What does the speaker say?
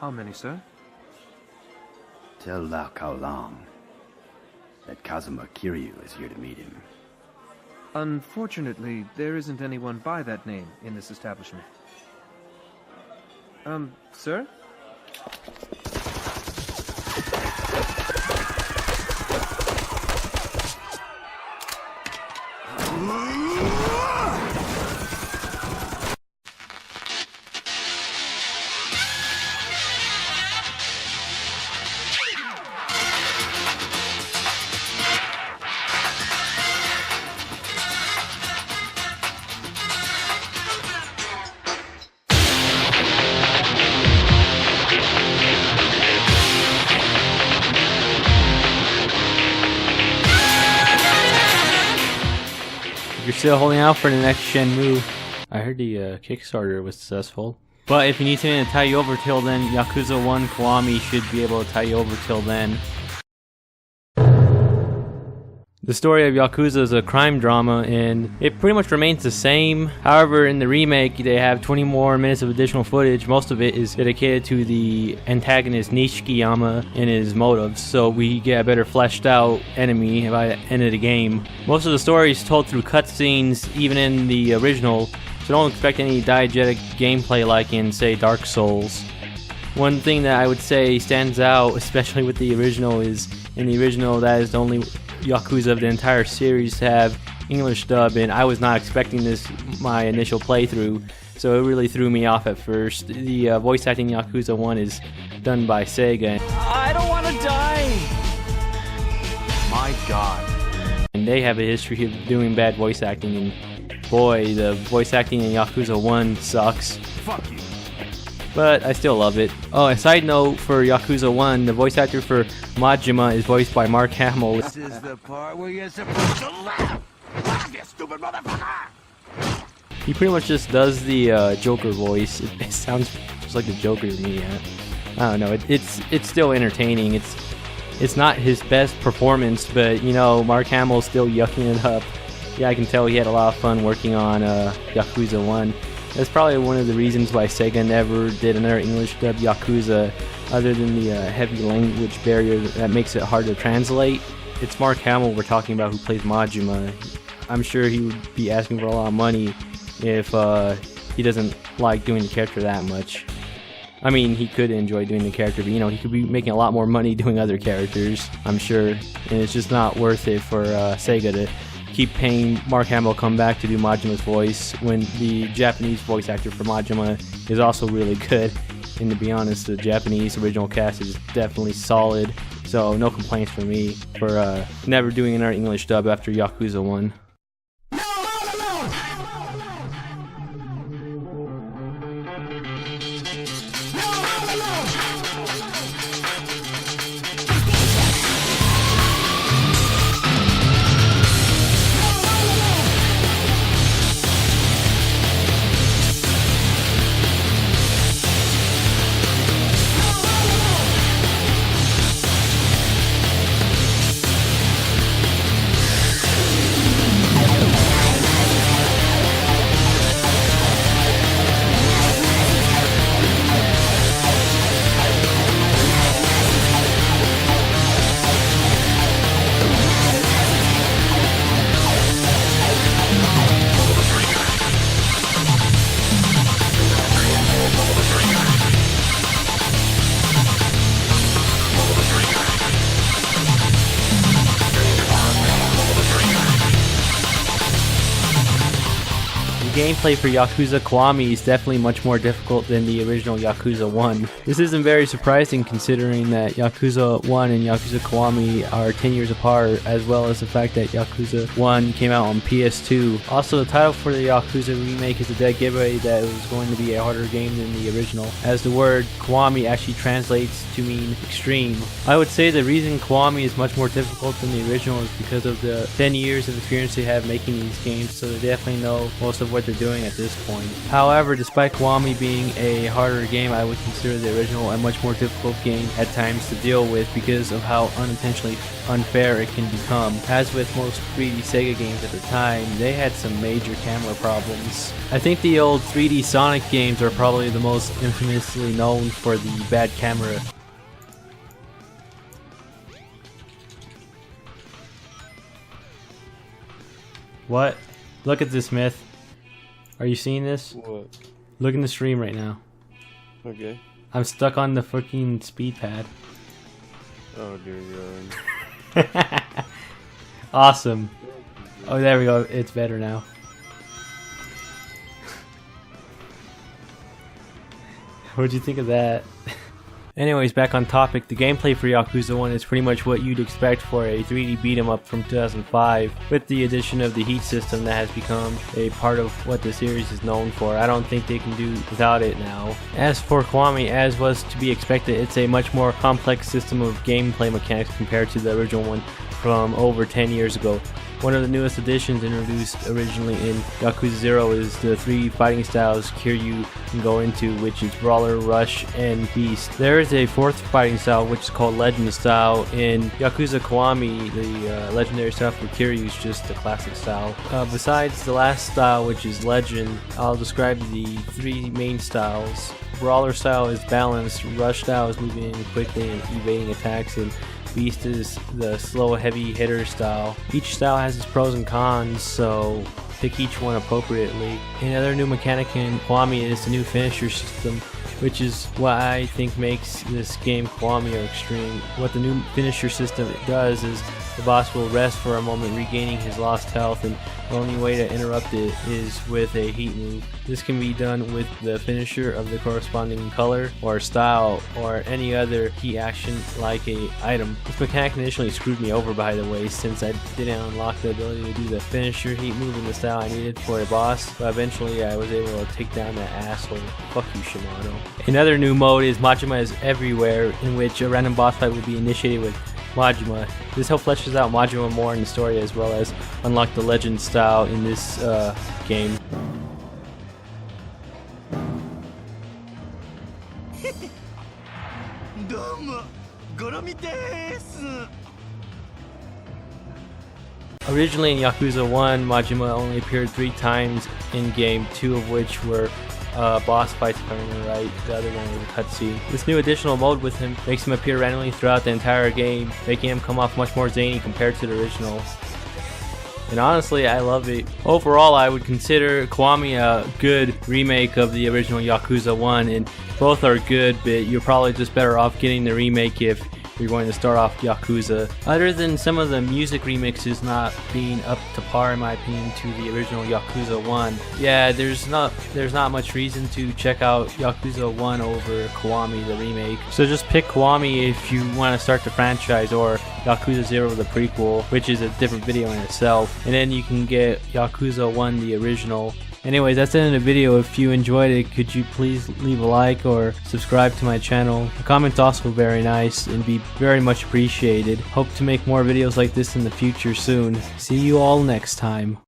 How many, sir? Tell Lao Kao Long that Kazuma Kiryu is here to meet him. Unfortunately, there isn't anyone by that name in this establishment. Sir? You're still holding out for the next Shenmue. I heard the Kickstarter was successful. But if you need something to tie you over till then, Yakuza 1 Kiwami should be able to tie you over till then. The story of Yakuza is a crime drama, and it pretty much remains the same. However, in the remake, they have 20 more minutes of additional footage. Most of it is dedicated to the antagonist Nishikiyama and his motives, so we get a better fleshed out enemy by the end of the game. Most of the story is told through cutscenes, even in the original, so don't expect any diegetic gameplay like in, say, Dark Souls. One thing that I would say stands out, especially with the original, is in the original that is the only Yakuza of the entire series to have English dub, and I was not expecting this my initial playthrough, so it really threw me off at first. The voice acting in Yakuza 1 is done by Sega. I don't want to die! My God. And they have a history of doing bad voice acting, and boy, the voice acting in Yakuza 1 sucks. Fuck you. But I still love it. Oh, a side note for Yakuza 1, the voice actor for Majima is voiced by Mark Hamill. This is the part where you're supposed to laugh! Laugh, you stupid motherfucker! He pretty much just does the Joker voice. It sounds just like the Joker to me. I don't know. It's still entertaining. It's not his best performance, but you know, Mark Hamill's still yucking it up. Yeah, I can tell he had a lot of fun working on Yakuza 1. That's probably one of the reasons why Sega never did another English dub Yakuza, other than the heavy language barrier that makes it hard to translate. It's Mark Hamill we're talking about, who plays Majima. I'm sure he would be asking for a lot of money if he doesn't like doing the character that much. I mean, he could enjoy doing the character, but you know, he could be making a lot more money doing other characters, I'm sure. And it's just not worth it for Sega to keep paying Mark Hamill come back to do Majima's voice when the Japanese voice actor for Majima is also really good. And to be honest, the Japanese original cast is definitely solid, so no complaints from me for never doing another English dub after Yakuza 1. Gameplay for Yakuza Kiwami is definitely much more difficult than the original Yakuza 1. This isn't very surprising considering that Yakuza 1 and Yakuza Kiwami are 10 years apart, as well as the fact that Yakuza 1 came out on PS2. Also, the title for the Yakuza remake is a dead giveaway that it was going to be a harder game than the original, as the word Kiwami actually translates to mean extreme. I would say the reason Kiwami is much more difficult than the original is because of the 10 years of experience they have making these games, so they definitely know most of what what they're doing at this point. However, despite Kiwami being a harder game, I would consider the original a much more difficult game at times to deal with because of how unintentionally unfair it can become. As with most 3D Sega games at the time, they had some major camera problems. I think the old 3D Sonic games are probably the most infamously known for the bad camera. What? Look at this, Myth. Are you seeing this? What? Look in the stream right now. Okay. I'm stuck on the fucking speed pad. Oh dear God. Awesome. Oh, there we go. It's better now. What'd you think of that? Anyways, back on topic, the gameplay for Yakuza 1 is pretty much what you'd expect for a 3D beat-em-up from 2005, with the addition of the heat system that has become a part of what the series is known for. I don't think they can do without it now. As for Kiwami, as was to be expected, it's a much more complex system of gameplay mechanics compared to the original one from over 10 years ago. One of the newest additions introduced originally in Yakuza 0 is the 3 fighting styles Kiryu can go into, which is Brawler, Rush, and Beast. There is a 4th fighting style which is called Legend style. In Yakuza Kiwami, the legendary style for Kiryu is just the classic style. Besides the last style, which is Legend, I'll describe the 3 main styles. Brawler style is balanced, Rush style is moving in quickly and evading attacks, and Beast is the slow heavy hitter style. Each style has its pros and cons, so pick each one appropriately. Another new mechanic in Kiwami is the new finisher system, which is what I think makes this game Kiwami or Extreme. What the new finisher system does is the boss will rest for a moment, regaining his lost health, and the only way to interrupt it is with a heat move. This can be done with the finisher of the corresponding color or style or any other heat action like a item. This mechanic initially screwed me over, by the way, since I didn't unlock the ability to do the finisher heat move in the style I needed for a boss, but eventually I was able to take down that asshole. Fuck you, Shimano. Another new mode is Majima is Everywhere, in which a random boss fight will be initiated with Majima. This helps fleshes out Majima more in the story, as well as unlock the legend style in this game. Originally in Yakuza 1, Majima only appeared 3 times in game, 2 of which were boss fights, if I remember right. The other one was a cutscene. This new additional mode with him makes him appear randomly throughout the entire game, making him come off much more zany compared to the original. And honestly, I love it. Overall, I would consider Kiwami a good remake of the original Yakuza 1, and both are good, but you're probably just better off getting the remake if you're going to start off Yakuza. Other than some of the music remixes not being up to par, in my opinion, to the original Yakuza 1, yeah, there's not much reason to check out Yakuza 1 over Kiwami, the remake. So just pick Kiwami if you want to start the franchise, or Yakuza 0, the prequel, which is a different video in itself, and then you can get Yakuza 1, the original. Anyways, that's the end of the video. If you enjoyed it, could you please leave a like or subscribe to my channel? A comment's also very nice and be very much appreciated. Hope to make more videos like this in the future soon. See you all next time.